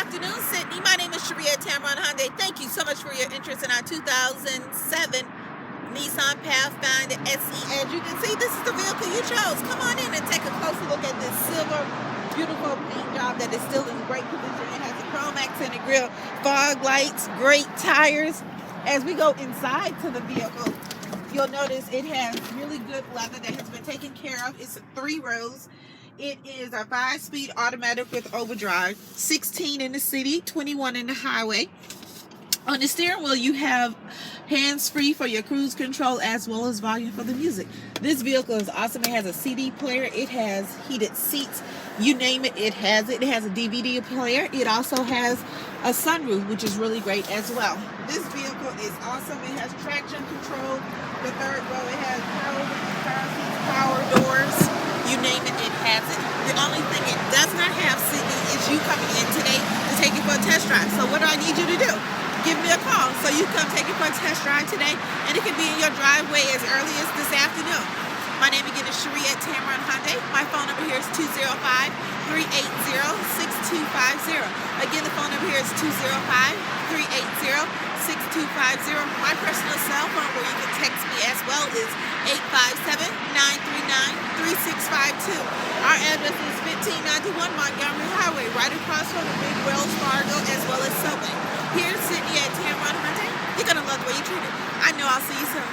afternoon, Sydney. My name is Sharia at Tameron Hyundai. Thank you so much for your interest in our 2007 Nissan Pathfinder SE. As you can see, this is the vehicle you chose. Come on in and take a closer look at this silver, beautiful paint job that is still in great condition. It has a chrome accented grille, fog lights, great tires. As we go inside to the vehicle, you'll notice it has really good leather that has been taken care of. It's 3 rows. It is a 5-speed automatic with overdrive, 16 in the city, 21 in the highway. On the steering wheel, you have hands-free for your cruise control as well as volume for the music. This vehicle is awesome. It has a CD player. It has heated seats. You name it, it has it. It has a DVD player. It also has a sunroof, which is really great as well. This vehicle is awesome. It has traction control. The 3rd row, it has power windows, power seats, power doors. You name it, it has it. The only thing it does not have, Sydney, is you coming in today to take it for a test drive. So what do I need you to do? Give me a call so you come take it for a test drive today, and it can be in your driveway as early as this afternoon. My name again is Sharia at Tameron Hyundai. My phone number here is 205-380-6250. Again, the phone number here is 205-380-6250. My personal cell phone where you can text me as well is 857-939-3652. Our address is 1591 Montgomery Highway, right across from the big Wells Fargo as well as Subway. Here, Sydney at Tameron Hyundai. You're going to love the way you treat it. I know I'll see you soon.